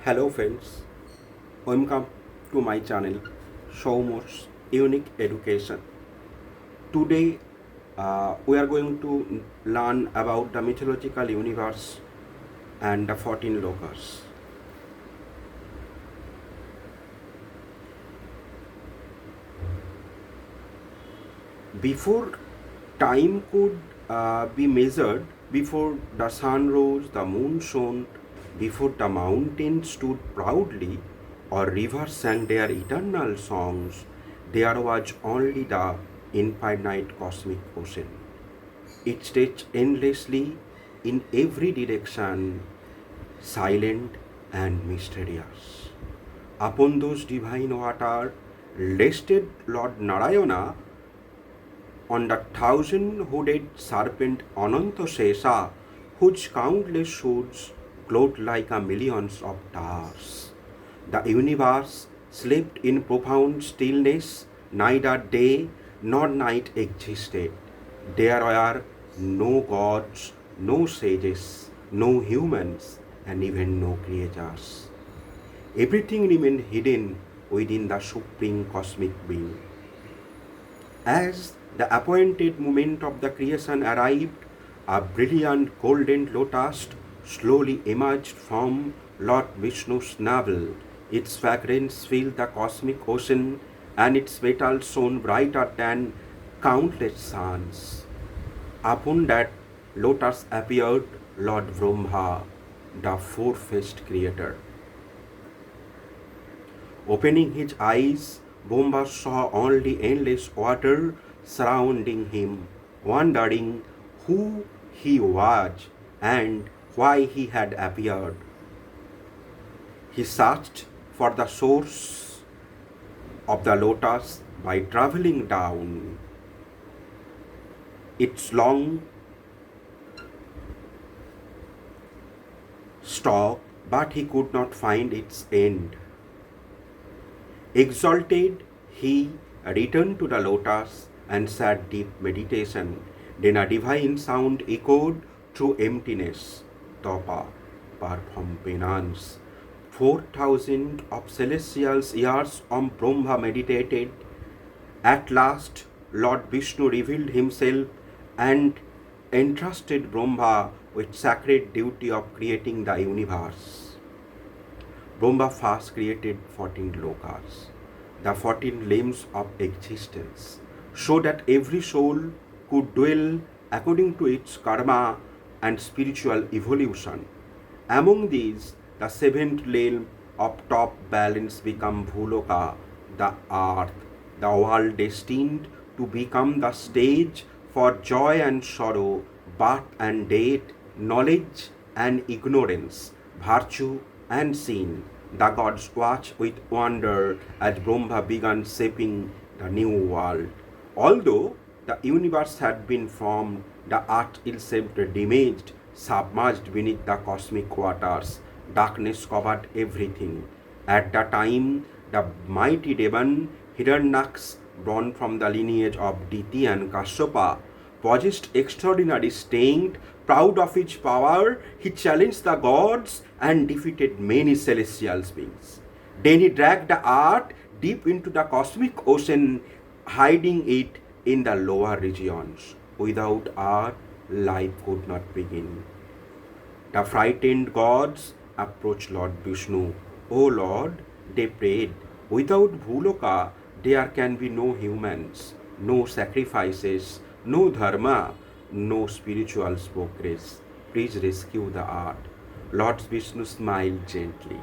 Hello friends, welcome to my channel SOUMYA'S Unique Education. Today we are going to learn about the mythological universe and the 14 lokas. Before time could be measured, before the sun rose, the moon shone, before the mountains stood proudly, or rivers sang their eternal songs, there was only the infinite cosmic ocean. It stretched endlessly in every direction, silent and mysterious. Upon those divine water rested Lord Narayana on the thousand-hooded serpent Anantashesha, whose countless shoots glowed like a millions of stars. The universe slept in profound stillness, neither day nor night existed. There were no gods, no sages, no humans, and even no creatures. Everything remained hidden within the supreme cosmic being. As the appointed moment of the creation arrived, a brilliant golden lotus slowly emerged from Lord Vishnu's navel. Its fragrance filled the cosmic ocean, and its petals shone brighter than countless suns. Upon that lotus appeared Lord Brahma, the four-faced creator. Opening his eyes, Brahma saw only endless water surrounding him, wondering who he was and why he had appeared. He searched for the source of the lotus by traveling down its long stalk, but he could not find its end. Exalted, he returned to the lotus and sat deep meditation. Then a divine sound echoed through emptiness. Tapa, perform penance. 4,000 of celestial years Brahma meditated. At last, Lord Vishnu revealed himself and entrusted Brahma with sacred duty of creating the universe. Brahma first created 14 lokas, the 14 limbs of existence, so that every soul could dwell according to its karma and spiritual evolution. Among these, the seventh limb of top balance became Bhuloka, the earth, the world destined to become the stage for joy and sorrow, birth and death, knowledge and ignorance, virtue and sin. The gods watched with wonder as Brahma began shaping the new world. Although the universe had been formed, the earth itself damaged, submerged beneath the cosmic waters. Darkness covered everything. At the time, the mighty demon Hiranyaks, born from the lineage of Diti and Kashyapa, possessed extraordinary strength. Proud of his power, he challenged the gods and defeated many celestial beings. Then he dragged the earth deep into the cosmic ocean, hiding it in the lower regions. Without earth, life could not begin. The frightened gods approached Lord Vishnu. O Lord, they prayed, without Bhuloka, there can be no humans, no sacrifices, no dharma, no spiritual progress. Please rescue the earth. Lord Vishnu smiled gently.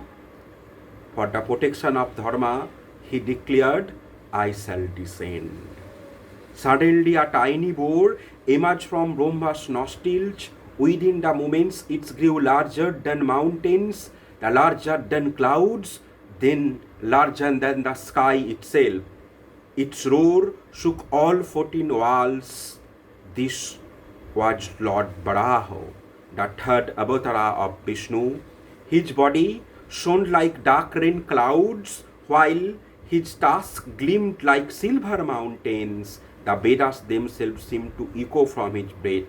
For the protection of dharma, he declared, I shall descend. Suddenly a tiny boar emerged from Brahma's nostrils. Within the moments it grew larger than mountains, larger than clouds, then larger than the sky itself. Its roar shook all 14 walls. This was Lord Varaha, the third avatar of Vishnu. His body shone like dark rain clouds, while his tusks gleamed like silver mountains. The Vedas themselves seemed to echo from his breath.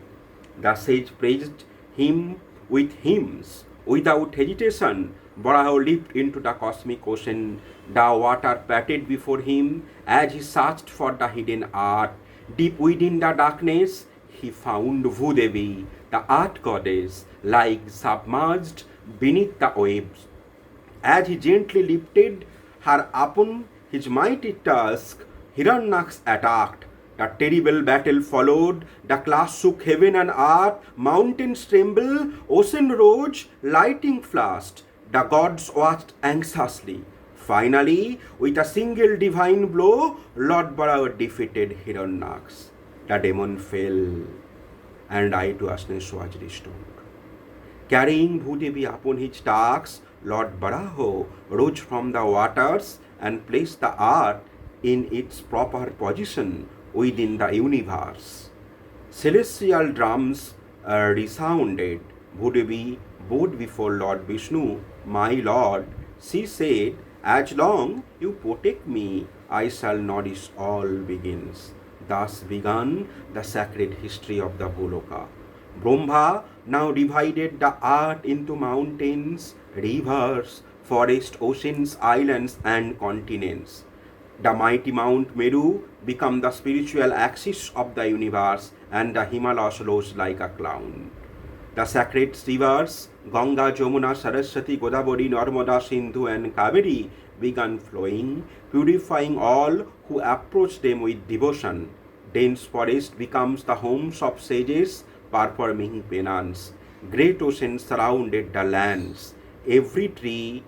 The sage praised him with hymns. Without hesitation, Varaha leaped into the cosmic ocean. The water patted before him as he searched for the hidden art. Deep within the darkness, he found Bhudevi, the art goddess, lying submerged beneath the waves. As he gently lifted her upon his mighty tusk, Hiranyaks attacked. The terrible battle followed. The clash shook heaven and earth. Mountains trembled, ocean rose, lightning flashed. The gods watched anxiously. Finally, with a single divine blow, Lord Varaha defeated Hiranyaks. The demon fell, and Ayutthaya was restored. Carrying Bhudevi upon his tusk, Lord Varaha rose from the waters and placed the earth in its proper position within the universe. Celestial drums resounded. Bhudevi bowed before Lord Vishnu. My Lord, she said, as long you protect me, I shall nourish all beings. Thus began the sacred history of the Bhuloka. Brahma now divided the earth into mountains, rivers, forests, oceans, islands, and continents. The mighty Mount Meru became the spiritual axis of the universe, and the Himalayas rose like a crown. The sacred rivers Ganga, Jamuna, Saraswati, Godavari, Narmada, Sindhu, and Kaveri began flowing, purifying all who approached them with devotion. Dense forest becomes the homes of sages performing penance. Great oceans surrounded the lands. Every tree,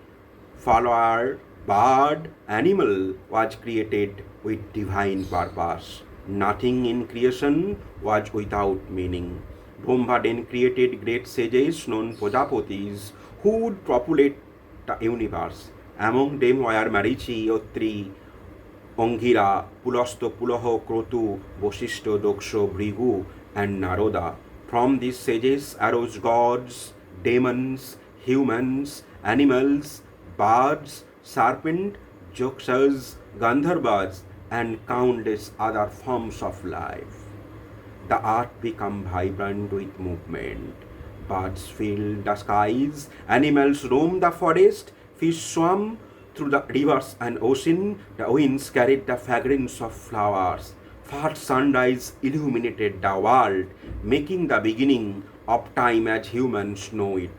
flower, bird, animal was created with divine purpose. Nothing in creation was without meaning. Brahma then created great sages known Prajapatis who would populate the universe. Among them were Marichi, Otri, Angira, Pulasto, Pulaho, Krotu, Vasishta, Daksha, Bhrigu, and Naroda. From these sages arose gods, demons, humans, animals, birds, serpent, Yakshas, Gandharvas, and countless other forms of life. The earth became vibrant with movement. Birds filled the skies, animals roamed the forest, fish swam through the rivers and ocean, the winds carried the fragrance of flowers. First sunrise illuminated the world, making the beginning of time as humans know it.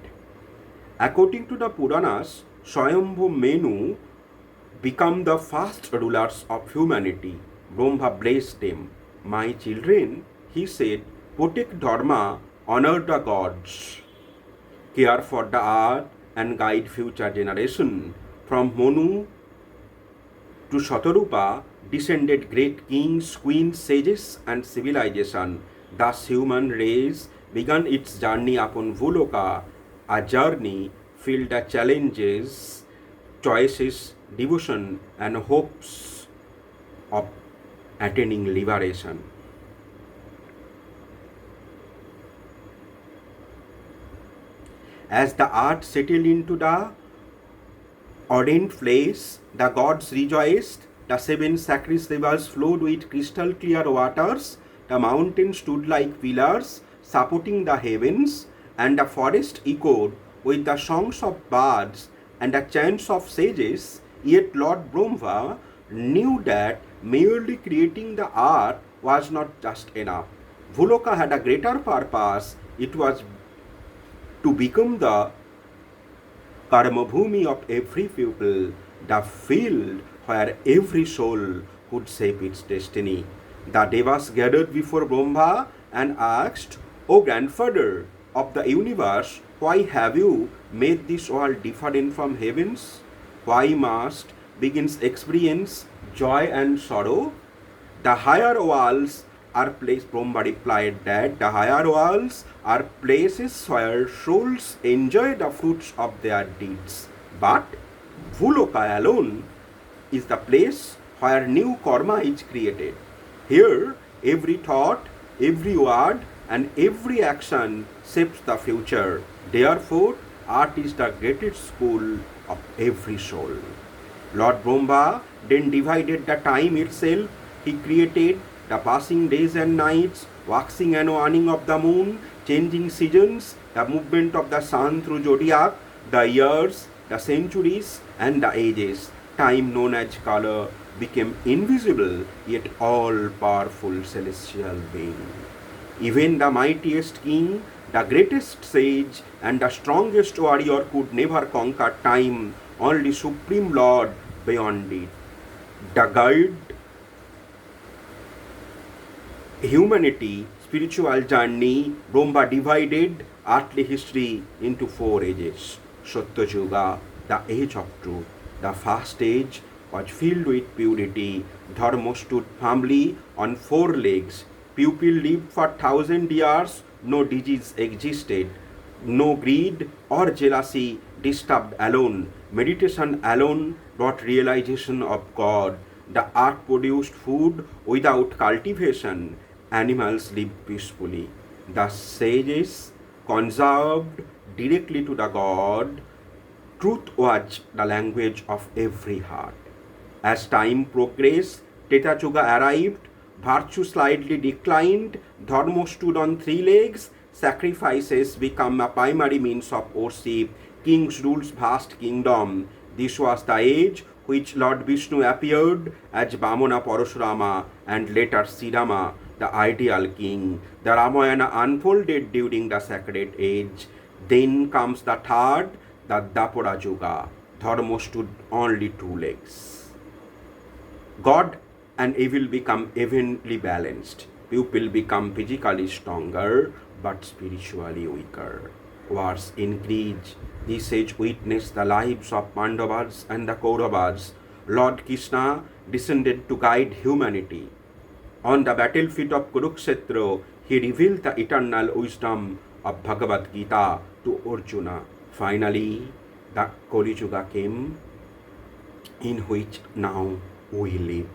According to the Puranas, Swayambhu Menu became the first rulers of humanity. Brahma blessed them. My children, he said, protect Dharma, honor the gods, care for the earth, and guide future generations. From Manu to Shatarupa descended great kings, queens, sages, and civilization. Thus human race began its journey upon Bhuloka, a journey filled with challenges, choices, devotion, and hopes of attaining liberation. As the earth settled into the ordained place, the gods rejoiced. The seven sacred rivers flowed with crystal clear waters. The mountains stood like pillars supporting the heavens, and the forest echoed with the songs of birds and the chants of sages. Yet Lord Brahma knew that merely creating the earth was not just enough. Bhuloka had a greater purpose. It was to become the karma bhumi of every people, the field where every soul could shape its destiny. The devas gathered before Brahma and asked, O grandfather of the universe, why have you made this world different from heavens? Why must beings experience joy and sorrow? The higher worlds are places, Brahma replied that the higher worlds are places where souls enjoy the fruits of their deeds. But Bhuloka alone is the place where new karma is created. Here, every thought, every word, and every action shapes the future. Therefore, art is the greatest school of every soul. Lord Brahma then divided the time itself. He created the passing days and nights, waxing and waning of the moon, changing seasons, the movement of the sun through zodiac, the years, the centuries and the ages, time known as color became invisible yet all-powerful celestial being. Even the mightiest king, the greatest sage, and the strongest warrior could never conquer time, only Supreme Lord beyond it. The guide humanity spiritual journey, Brahma divided earthly history into 4 ages. Satyayuga, the age of truth. The first age was filled with purity. Dharma stood firmly on 4 legs. People lived for 1,000 years. No disease existed. No greed or jealousy disturbed alone. Meditation alone brought realization of God. The earth produced food without cultivation. Animals lived peacefully. The sages conserved directly to the God. Truth was the language of every heart. As time progressed, Treta Yuga arrived, virtue slightly declined, Dharma stood on 3 legs, sacrifices became a primary means of worship, kings ruled vast kingdom. This was the age which Lord Vishnu appeared as Vamana Parashurama and later Srirama, the ideal king. The Ramayana unfolded during the sacred age. Then comes the third, the Dwapara Yuga. Dharma stood only 2 legs. God and evil become evenly balanced. People become physically stronger but spiritually weaker. Wars increase. This age witnessed the lives of Pandavas and the Kauravas. Lord Krishna descended to guide humanity. On the battlefield of Kurukshetra, he revealed the eternal wisdom of Bhagavad Gita to Arjuna. Finally, the Kali Yuga came, in which now we live.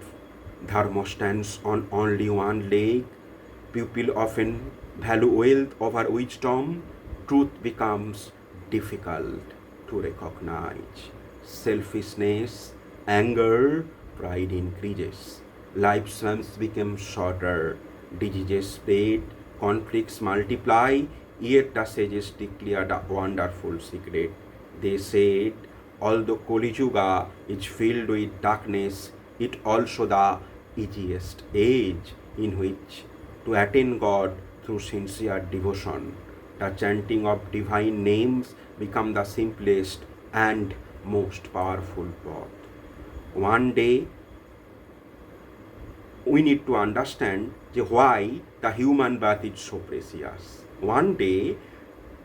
Dharma stands on only 1 leg. People often value wealth over wisdom. Truth becomes difficult to recognize. Selfishness, anger, pride increases. Lifespans become shorter. Diseases spread, conflicts multiply. Yet the sages declared a wonderful secret. They said, although Kali Yuga is filled with darkness, it also the easiest age in which to attain God through sincere devotion. The chanting of divine names become the simplest and most powerful path. One day, we need to understand why the human birth is so precious. One day,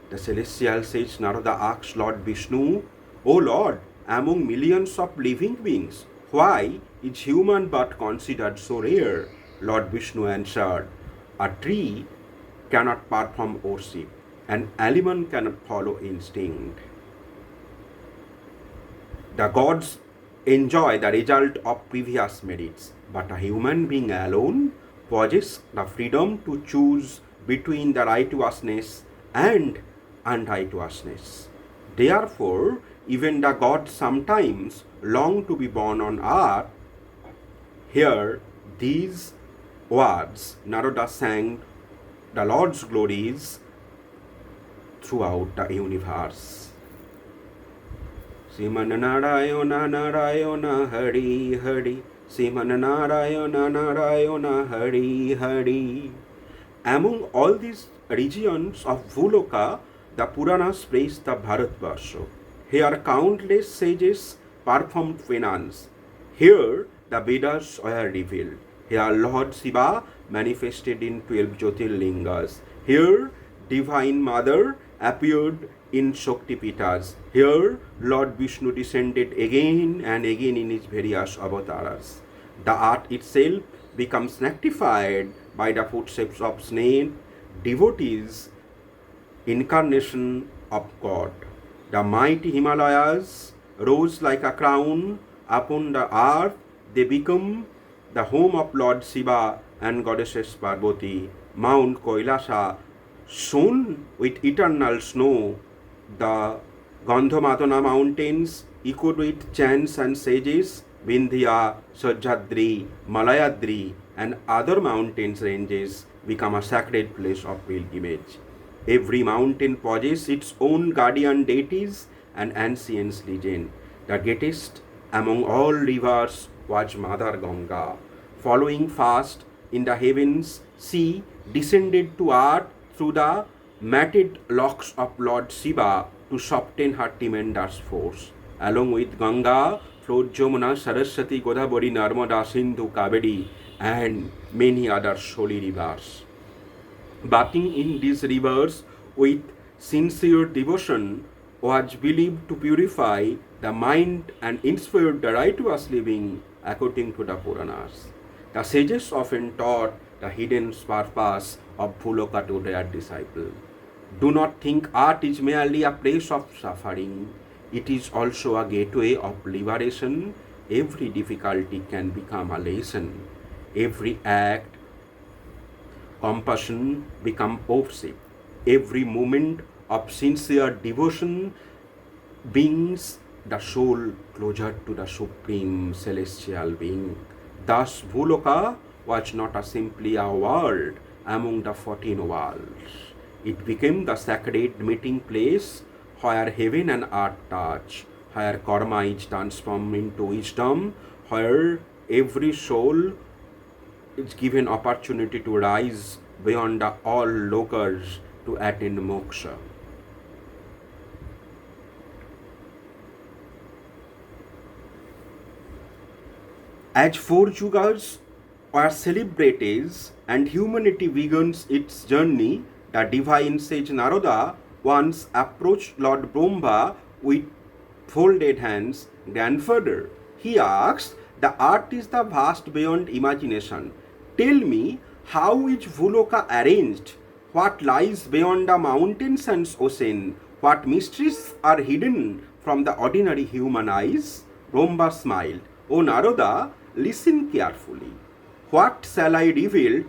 the celestial sage Narada asked Lord Vishnu, O Lord, among millions of living beings, why is human birth considered so rare? Lord Vishnu answered, a tree cannot perform worship, an animal cannot follow instinct. The gods enjoy the result of previous merits, but a human being alone possesses the freedom to choose between the righteousness and unrighteousness. Therefore, even the gods sometimes long to be born on earth. Here, these words Narada sang the Lord's glories throughout the universe. Sriman Narayana Narayana Hari Hari, Sriman Narayana Narayana Hari Hari. Among all these regions of Bhuloka, the Puranas praise the Bharatvarsha. Here countless sages performed penance. Here the Vedas were revealed. Here Lord Shiva manifested in 12 Jyotirlingas. Here Divine Mother appeared in Shaktipitas. Here Lord Vishnu descended again and again in his various avatars. The earth itself becomes sanctified by the footsteps of saint devotees, incarnation of God. The mighty Himalayas rose like a crown upon the earth. They become the home of Lord Shiva and Goddesses Parvati. Mount Kailasa shone with eternal snow. The Gandhamatana mountains echoed with chants and sages. Vindhya, Sahyadri, Malayadri and other mountains ranges become a sacred place of pilgrimage. Every mountain possesses its own guardian deities. and ancient legend. The greatest among all rivers was Mother Ganga. Following fast in the heavens, she descended to earth through the matted locks of Lord Shiva to soften her tremendous force. Along with Ganga flowed Jamuna, Saraswati, Godavari, Narmada, Sindhu, Kaveri, and many other holy rivers. Bathing in these rivers with sincere devotion was believed to purify the mind and inspire the righteous living according to the Puranas. The sages often taught the hidden purpose of Bhuloka to their disciples. Do not think art is merely a place of suffering. It is also a gateway of liberation. Every difficulty can become a lesson. Every act, compassion become worship. Every moment of sincere devotion brings the soul closer to the supreme celestial being. Thus, Bhuloka was not simply a world among the 14 worlds. It became the sacred meeting place where heaven and earth touch, where karma is transformed into wisdom, where every soul is given opportunity to rise beyond all lokas to attain moksha. As 4 yugas were celebrated and humanity begins its journey, the divine sage Narada once approached Lord Brahma with folded hands. Grandfather, he asked, the earth is the vast beyond imagination. Tell me, how is Bhuloka arranged? What lies beyond the mountains and ocean? What mysteries are hidden from the ordinary human eyes? Brahma smiled. O Narada, listen carefully. What shall I reveal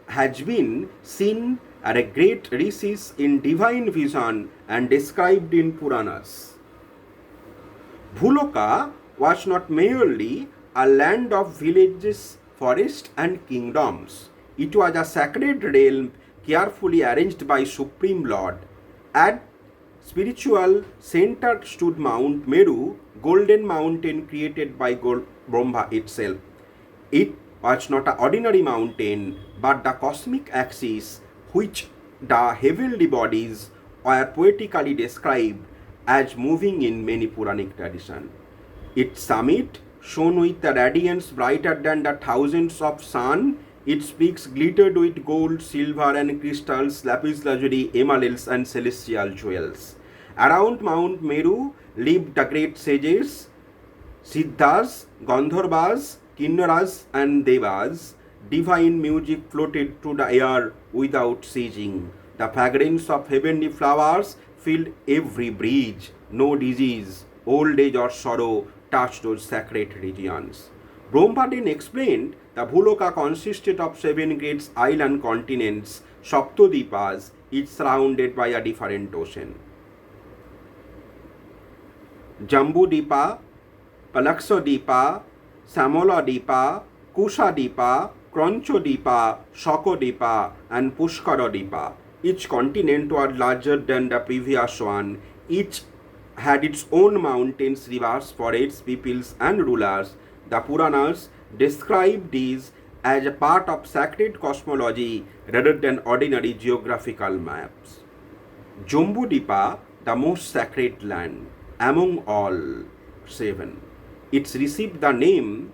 has been seen at a great rishis in divine vision and described in Puranas. Bhuloka was not merely a land of villages, forests and kingdoms. It was a sacred realm carefully arranged by Supreme Lord. At spiritual center stood Mount Meru, golden mountain created by Brahma itself. It was not an ordinary mountain, but the cosmic axis which the heavenly bodies are poetically described as moving in many Puranic traditions. Its summit shone with a radiance brighter than the thousands of sun. Its peaks glittered with gold, silver and crystals, lapis lazuli, emeralds and celestial jewels. Around Mount Meru lived the great sages, Siddhas, Gandharvas, Kinnaras and Devas. Divine music floated through the air without ceasing. The fragrance of heavenly flowers filled every breeze. No disease, old age or sorrow touched those sacred regions. Brahma then explained that Bhuloka consisted of 7 great island continents, Saptadipas, each surrounded by a different ocean. Jambudipa, Palaksadipa, Samoladipa, Kusadipa, Kronchodipa, Shakodipa, and Pushkaradipa. Each continent was larger than the previous one. Each had its own mountains, rivers, forests, peoples, and rulers. The Puranas describe these as a part of sacred cosmology rather than ordinary geographical maps. Jambudipa, the most sacred land among all 7. It received the name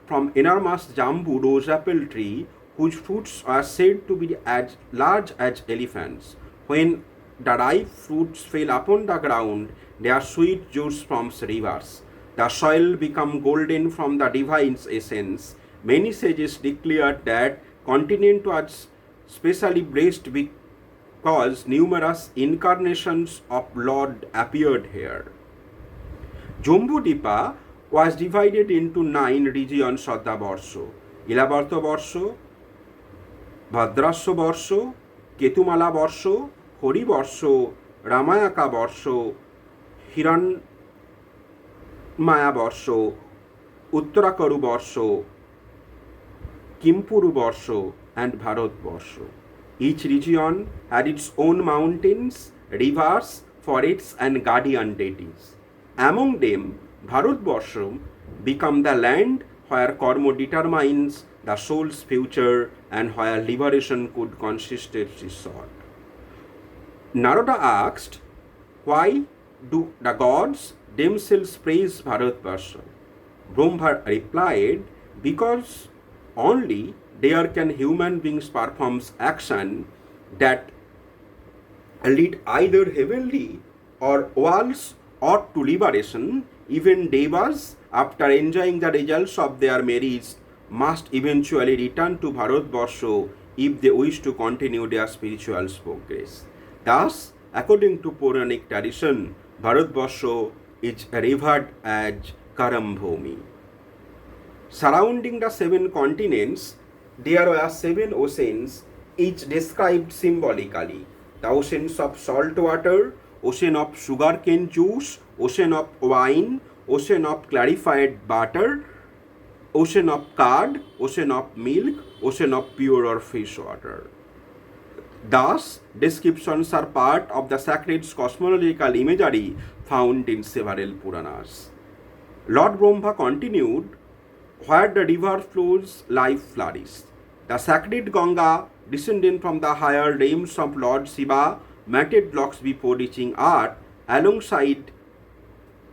from enormous Jambu rose apple tree whose fruits are said to be as large as elephants. When the ripe fruits fell upon the ground, their sweet juice from rivers. The soil became golden from the divine essence. Many sages declared that continent was specially blessed because numerous incarnations of Lord appeared here. Jambudipa was divided into 9 regions of the Varsho: Ilavarta Varsho, Bhadrasya Varsho, Ketumala Varsho, Hori Varsho, Ramayaka Varsho, Hiranmaya Varsho, Uttarakaru Varsho, Kimpuru Varsho, and Bharat Varsho. Each region had its own mountains, rivers, forests and guardian deities. Among them, Bharatvarsha become the land where karma determines the soul's future and where liberation could consistently sought. Narada asked, why do the gods themselves praise Bharatvarsha? Brahma replied, because only there can human beings perform action that lead either heavenly or worlds or to liberation. Even devas, after enjoying the results of their merits, must eventually return to Bharatvarsha if they wish to continue their spiritual progress. Thus, according to Puranic tradition, Bharatvarsha is revered as Karambhumi. Surrounding the 7 continents, there were 7 oceans, each described symbolically. The oceans of salt water, ocean of sugarcane juice, ocean of wine, ocean of clarified butter, ocean of curd, ocean of milk, ocean of pure or fish water. Thus, descriptions are part of the sacred cosmological imagery found in several Puranas. Lord Brahma continued, where the river flows, life flourishes. The sacred Ganga, descending from the higher realms of Lord Shiva, matted blocks before reaching earth. Alongside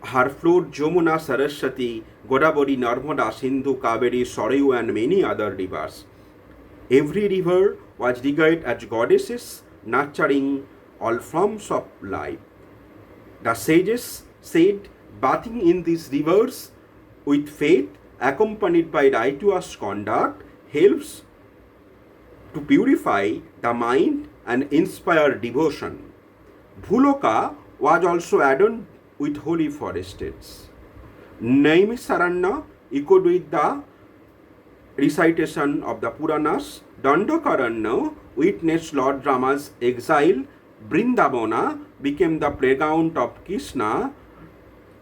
her flowed Jamuna, Saraswati, Godavari, Narmada, Sindhu, Kaveri, Sarayu, and many other rivers. Every river was regarded as goddesses, nurturing all forms of life. The sages said, bathing in these rivers with faith, accompanied by righteous conduct, helps to purify the mind and inspire devotion. Bhuloka was also adorned with holy forests. Naimisaranya echoed with the recitation of the Puranas. Dandakaranya witnessed Lord Rama's exile. Vrindavana became the playground of Krishna.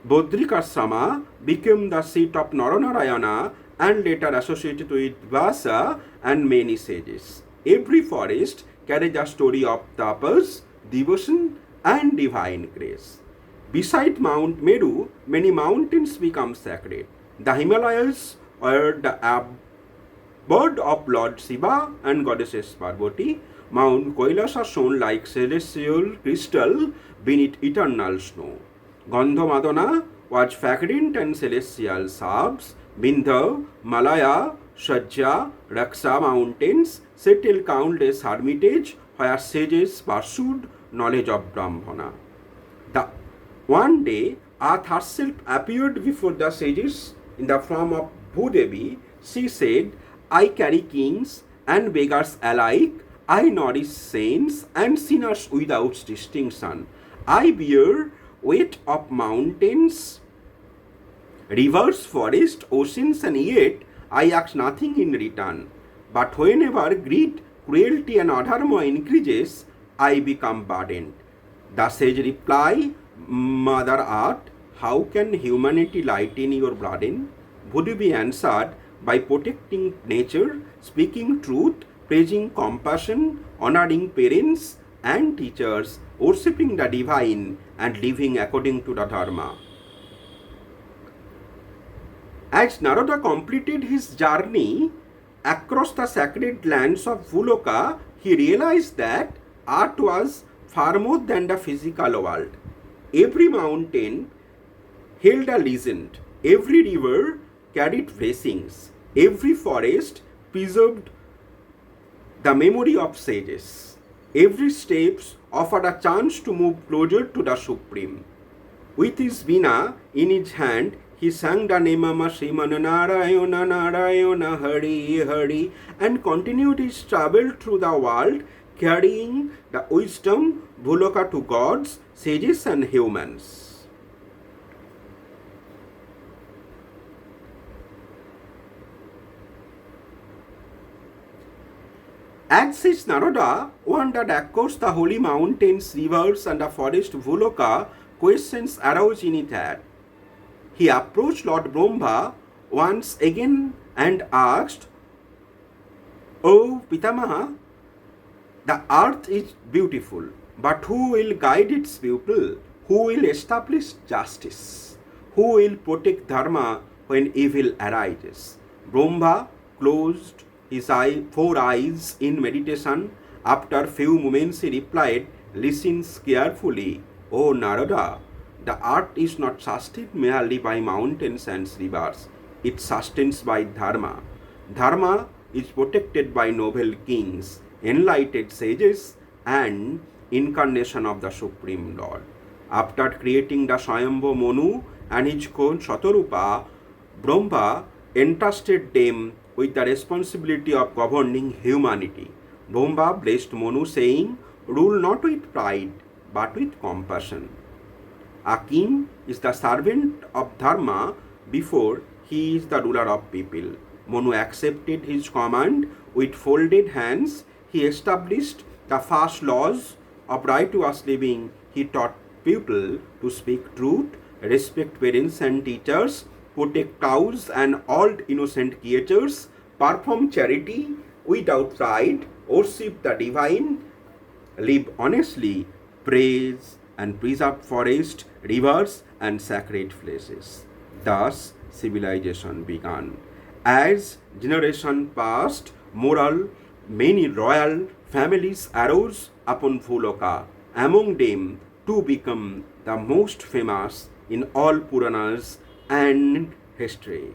Bodrikasrama became the seat of Naranarayana and later associated with Vyasa and many sages. Every forest carries a story of tapas, devotion, and divine grace. Beside Mount Meru, many mountains become sacred. The Himalayas were the abode of Lord Shiva and Goddesses Parvati. Mount Kailasa shone like celestial crystal beneath eternal snow. Gandhamadana was fragrant and celestial herbs. Vindhya, Malaya, Sajja, Raksa mountains settled countless hermitage where sages pursued knowledge of Brahmana. One day, Earth herself appeared before the sages in the form of Bhudevi. She said, I carry kings and beggars alike. I nourish saints and sinners without distinction. I bear weight of mountains, rivers, forests, oceans, and yet I ask nothing in return. But whenever greed, cruelty, and adharma increases, I become burdened. The sage reply, Mother Earth, how can humanity lighten your burden? Bhudevi answered, by protecting nature, speaking truth, praising compassion, honoring parents and teachers, worshipping the divine, and living according to the dharma. As Narada completed his journey across the sacred lands of Bhuloka, he realized that art was far more than the physical world. Every mountain held a legend, every river carried blessings, every forest preserved the memory of sages, every step offered a chance to move closer to the Supreme. With his veena in his hand, he sang the name of Srimana Narayana Narayana Hari Hari and continued his travel through the world, carrying the wisdom Bhuloka to gods, sages, and humans. As such, Narada wandered across the holy mountains, rivers, and the forest Bhuloka, questions arose in his head. He approached Lord Brahma once again and asked, O Pitamaha, the earth is beautiful, But who will guide its people? Who will establish justice? Who will protect dharma when evil arises? Brahma closed his four eyes in meditation. After few moments he replied, "Listen carefully, O Narada. The earth is not sustained merely by mountains and rivers. It sustains by dharma. Dharma is protected by noble kings, enlightened sages, and incarnation of the Supreme Lord." After creating the Swayambhu Manu and his own Shatarupa, Brahma entrusted them with the responsibility of governing humanity. Brahma blessed Manu, saying, "Rule not with pride, but with compassion." A king is the servant of dharma before he is the ruler of people. Manu accepted his command with folded hands. He established the first laws of righteous living. He taught people to speak truth, respect parents and teachers, protect cows and all innocent creatures, perform charity without pride, worship the divine, live honestly, praise and preserve forests, rivers, and sacred places. Thus, civilization began. As generation passed, many royal families arose upon Bhuloka. Among them, two become the most famous in all Puranas and history.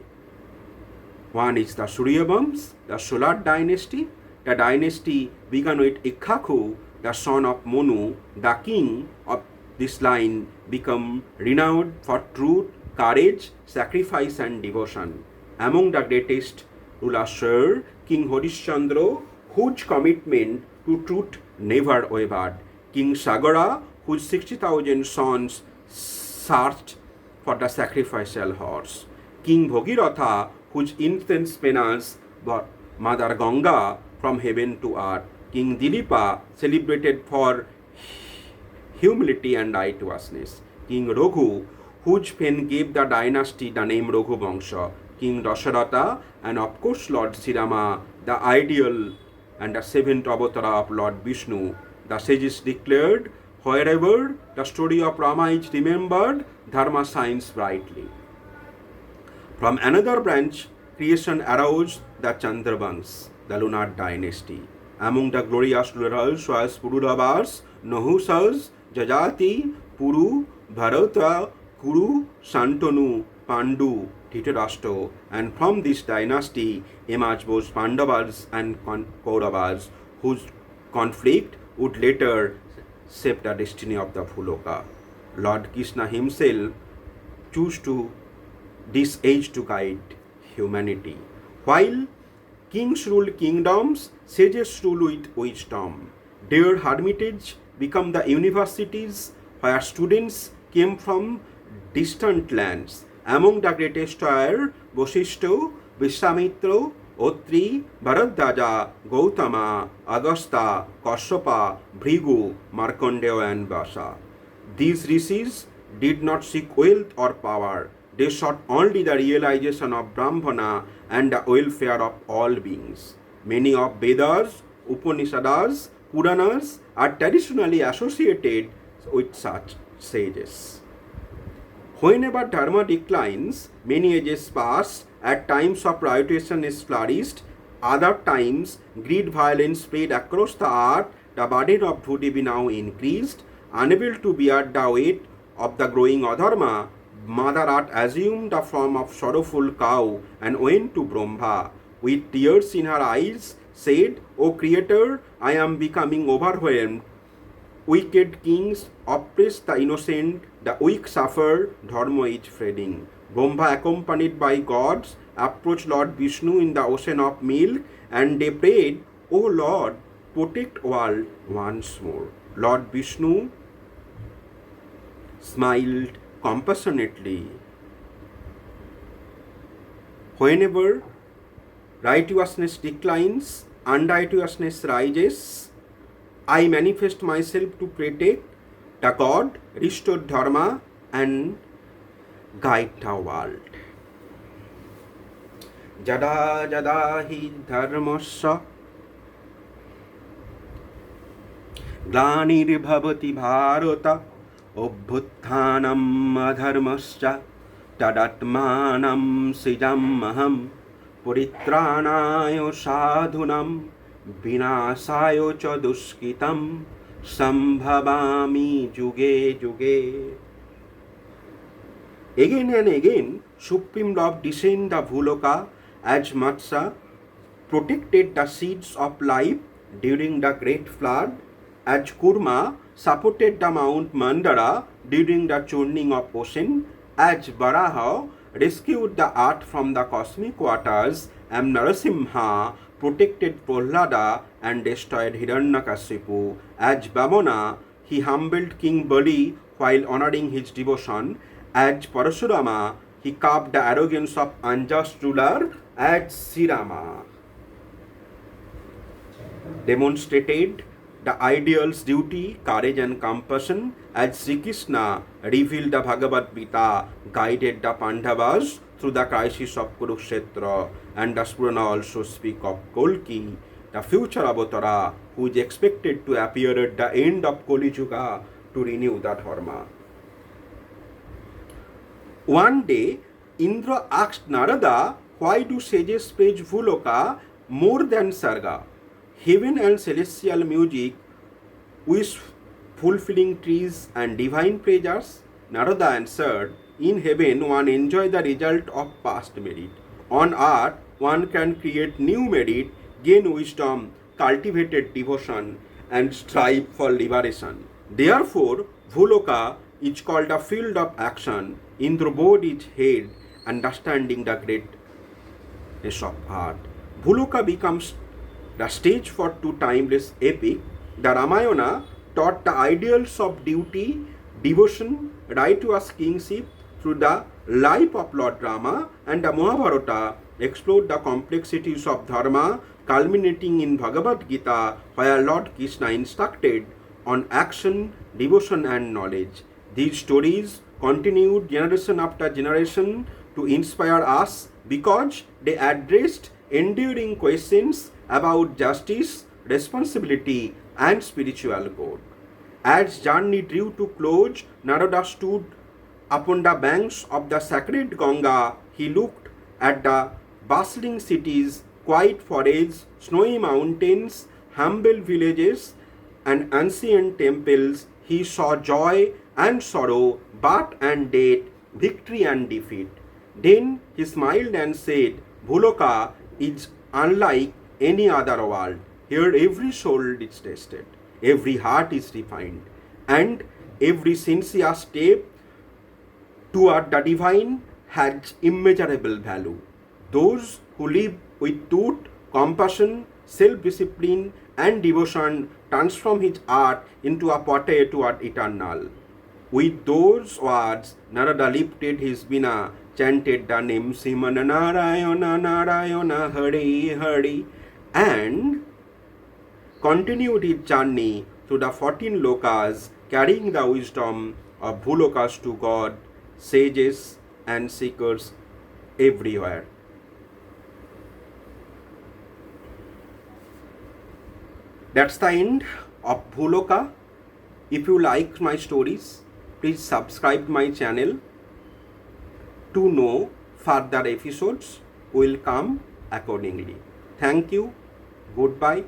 One is the Suryavams, the solar dynasty. The dynasty began with Ikhaku, the son of Manu. The king of this line became renowned for truth, courage, sacrifice, and devotion. Among the greatest rulers were King Harishchandra, whose commitment to truth never wavered; King Sagara, whose 60,000 sons searched for the sacrificial horse; King Bhogiratha, whose intense penance brought Mother Ganga from heaven to earth; King Dilipa, celebrated for humility and righteousness; King Raghu, whose fame gave the dynasty the name Raghu Vangsha; King Dasharatha, and of course Lord Srirama, the ideal and the seventh avatar of Lord Vishnu. The sages declared, wherever the story of Rama is remembered, dharma shines brightly. From another branch, creation arose the Chandravans, the lunar dynasty. Among the glorious rulers was Pururavas, Nahusas, Jajati, Puru, Bharata, Kuru, Santanu, Pandu, Dhritarashtra, and from this dynasty emerged both Pandavas and Kauravas, whose conflict would later shape the destiny of the Bhuloka. Lord Krishna himself chose to this age to guide humanity. While kings rule kingdoms, sages rule with wisdom. Their hermitage become the universities where students came from distant lands. Among the greatest are Vasishtha, Vishwamitra, Otri, Bharadwaja, Gautama, Agastha, Kashyapa, Bhrigu, Markandeya, and Vyasa. These rishis did not seek wealth or power. They sought only the realization of Brahmana and the welfare of all beings. Many of Vedas, Upanishads, Puranas are traditionally associated with such sages. Whenever dharma declines, many ages pass. At times of prioritization is flourished, other times greed violence spread across the earth. The burden of Bhudevi now increased. Unable to bear the weight of the growing adharma, Mother Earth assumed the form of sorrowful cow and went to Brahma. With tears in her eyes, said, "O Creator, I am becoming overwhelmed. Wicked kings oppress the innocent, the weak suffer, dharma is fading." Brahma, accompanied by gods, approached Lord Vishnu in the ocean of milk, and they prayed, "O Lord, protect world once more." Lord Vishnu smiled compassionately. Whenever righteousness declines, unrighteousness rises. I manifest myself to protect the God, restore dharma, and guide the world. Jada jada hi dharmasya ग्लानिर्भवति Bharat अभ्युत्थानम् अधर्मश्च तदात्मानं सृजाम्यहं परित्राणाय साधूनां विनाशाय च दुष्कृतं सम्भवामि जुगे जुगे. Again and again, Supreme Lord descended the Bhuloka as Matsya protected the seeds of life during the Great Flood, as Kurma supported the Mount Mandara during the churning of ocean, as Varaha rescued the earth from the cosmic waters, and Narasimha protected Prahlada and destroyed Hiranyakashipu, as Vamana he humbled King Bali while honoring his devotion, as Parashurama he curbed the arrogance of unjust ruler, as Srirama demonstrated the ideals duty, courage and compassion, as Sri Krishna revealed the Bhagavad Gita, guided the Pandavas through the crisis of Kurukshetra, and the Purana also speak of Kalki, the future Avatara, who is expected to appear at the end of Kali Yuga to renew the Dharma. One day, Indra asked Narada, why do sages praise Bhuloka more than Sarga? Heaven and celestial music, wish fulfilling trees and divine pleasures? Narada answered, in heaven one enjoys the result of past merit. On earth one can create new merit, gain wisdom, cultivate devotion and strive for liberation. Therefore, Bhuloka is called a field of action. Indra bowed his head, understanding the greatness of art. Bhuloka becomes the stage for two timeless epic. The Ramayana taught the ideals of duty, devotion, righteous kingship through the life of Lord Rama, and the Mahabharata explored the complexities of dharma, culminating in Bhagavad Gita, where Lord Krishna instructed on action, devotion and knowledge. These stories continued generation after generation to inspire us because they addressed enduring questions about justice, responsibility and spiritual growth. As journey drew to close, Narada stood upon the banks of the sacred Ganga. He looked at the bustling cities, quiet forests, snowy mountains, humble villages and ancient temples. He saw joy and sorrow, birth and death, victory and defeat. Then he smiled and said, Bhuloka is unlike any other world. Here every soul is tested, every heart is refined, and every sincere step toward the divine has immeasurable value. Those who live with truth, compassion, self-discipline and devotion transform his art into a portal toward eternal. With those words, Narada lifted his veena, chanted the name Simana Narayana Narayana Hare Hare, and continued his journey through the 14 lokas, carrying the wisdom of Bhulokas to God, sages and seekers everywhere. That's the end of Bhuloka. If you like my stories, please subscribe my channel to know further episodes will come accordingly. Thank you. Goodbye.